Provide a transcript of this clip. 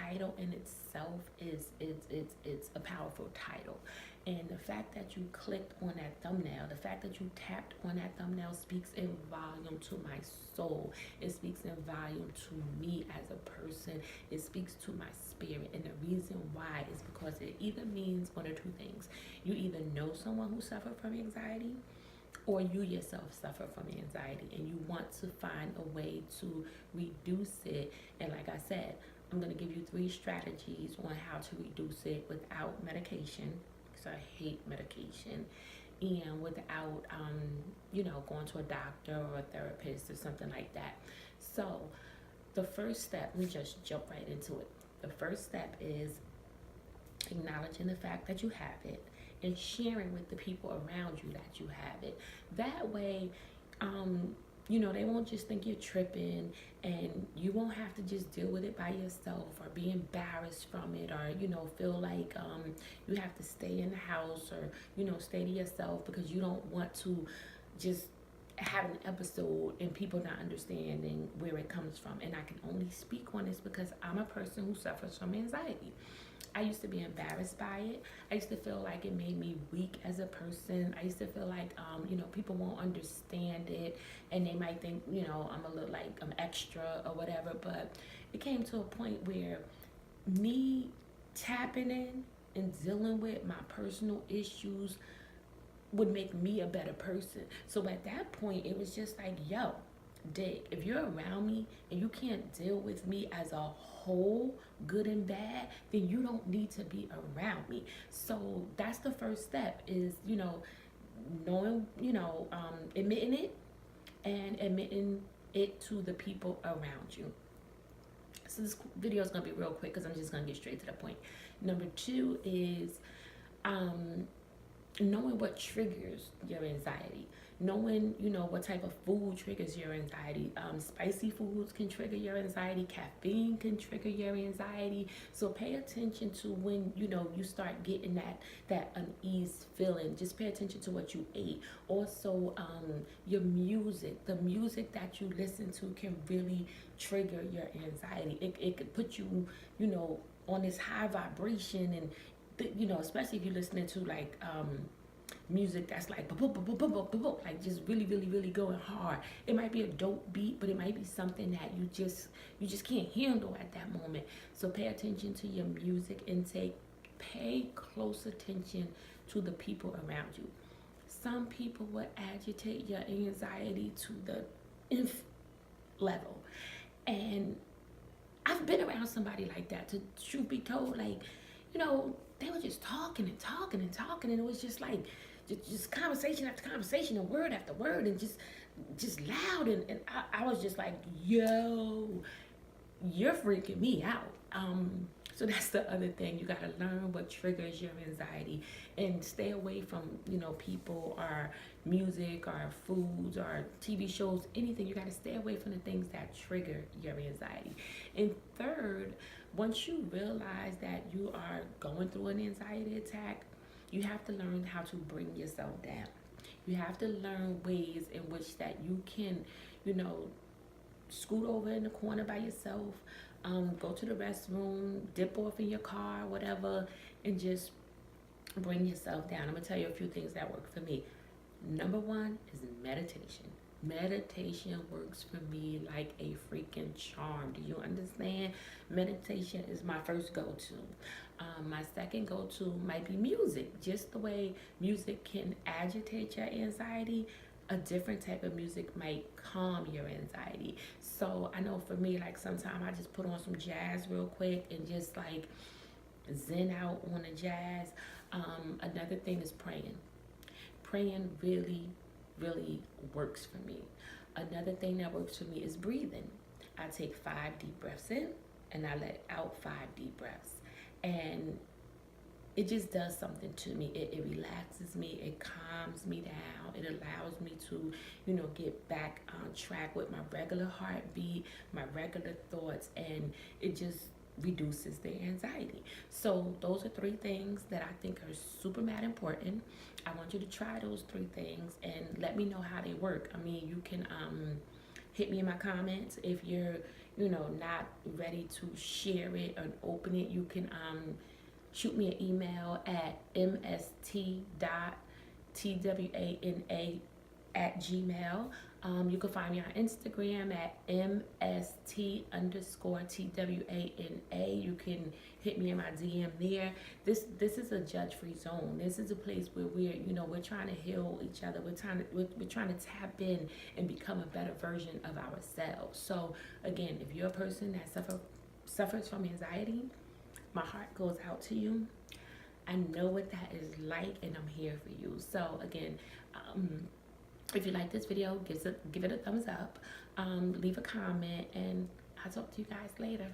title in itself is it's a powerful title. And the fact that you clicked on that thumbnail, the fact that you tapped on that thumbnail speaks in volume to my soul. It speaks in volume to me as a person. It speaks to my spirit. And the reason why is because it either means one or two things. You either know someone who suffered from anxiety, or you yourself suffer from anxiety and you want to find a way to reduce it. And like I said, I'm going to give you 3 strategies on how to reduce it without medication, because I hate medication, and without going to a doctor or a therapist or something like that. So the first step, we just jump right into it. The first step is acknowledging the fact that you have it and sharing with the people around you that you have it. That way, they won't just think you're tripping, and you won't have to just deal with it by yourself or be embarrassed from it, or feel like you have to stay in the house, or stay to yourself because you don't want to just have an episode and people not understanding where it comes from. And I can only speak on this because I'm a person who suffers from anxiety. I used to be embarrassed by it. I used to feel like it made me weak as a person. I used to feel like, people won't understand it, and they might think, I'm a little like I'm extra or whatever. But it came to a point where me tapping in and dealing with my personal issues would make me a better person. So at that point, it was just like, yo, Dick, if you're around me and you can't deal with me as a whole, good and bad, then you don't need to be around me. So that's the first step, is knowing, admitting it, and admitting it to the people around you. So this video is gonna be real quick because I'm just gonna get straight to the point. Number 2 is knowing what triggers your anxiety, knowing what type of food triggers your anxiety. Spicy foods can trigger your anxiety, caffeine can trigger your anxiety. So pay attention to when you start getting that unease feeling. Just pay attention to what you ate. Also, your music, the music that you listen to can really trigger your anxiety. It could put you on this high vibration, and especially if you're listening to like music that's like like just really really really going hard. It might be a dope beat, but it might be something that you just can't handle at that moment. So pay attention to your music intake. Pay close attention to the people around you. Some people will agitate your anxiety to the nth level, and I've been around somebody like that. To truth be told, like, they were just talking and talking and talking, and it was just like, just conversation after conversation, and word after word, and just loud, and I was just like, yo, you're freaking me out. So that's the other thing. You gotta learn what triggers your anxiety, and stay away from people or music or foods or TV shows, anything. You gotta stay away from the things that trigger your anxiety. And third, once you realize that you are going through an anxiety attack, you have to learn how to bring yourself down. You have to learn ways in which that you can, scoot over in the corner by yourself, go to the restroom, dip off in your car, whatever, and just bring yourself down. I'm gonna tell you a few things that work for me. Number 1 is meditation. Meditation works for me like a freaking charm. Do you understand? Meditation is my first go-to. My second go-to might be music. Just the way music can agitate your anxiety, a different type of music might calm your anxiety. So I know for me, like, sometimes I just put on some jazz real quick and just like zen out on the jazz. Another thing is praying. Praying really really works for me. Another thing that works for me is breathing. I take 5 deep breaths in and I let out 5 deep breaths. And it just does something to me. It relaxes me. It calms me down. It allows me to, get back on track with my regular heartbeat, my regular thoughts, and it just reduces the anxiety. So those are 3 things that I think are super mad important. I want you to try those 3 things and let me know how they work. I mean, you can hit me in my comments. If you're, not ready to share it and open it, you can shoot me an email at mst.twana@gmail. You can find me on Instagram at mst_twana. You can hit me in my DM there. This is a judge-free zone. This is a place where we're trying to heal each other. We're trying to tap in and become a better version of ourselves. So again, if you're a person that suffers from anxiety, my heart goes out to you. I know what that is like, and I'm here for you. So again, if you like this video, give it a thumbs up, leave a comment, and I'll talk to you guys later.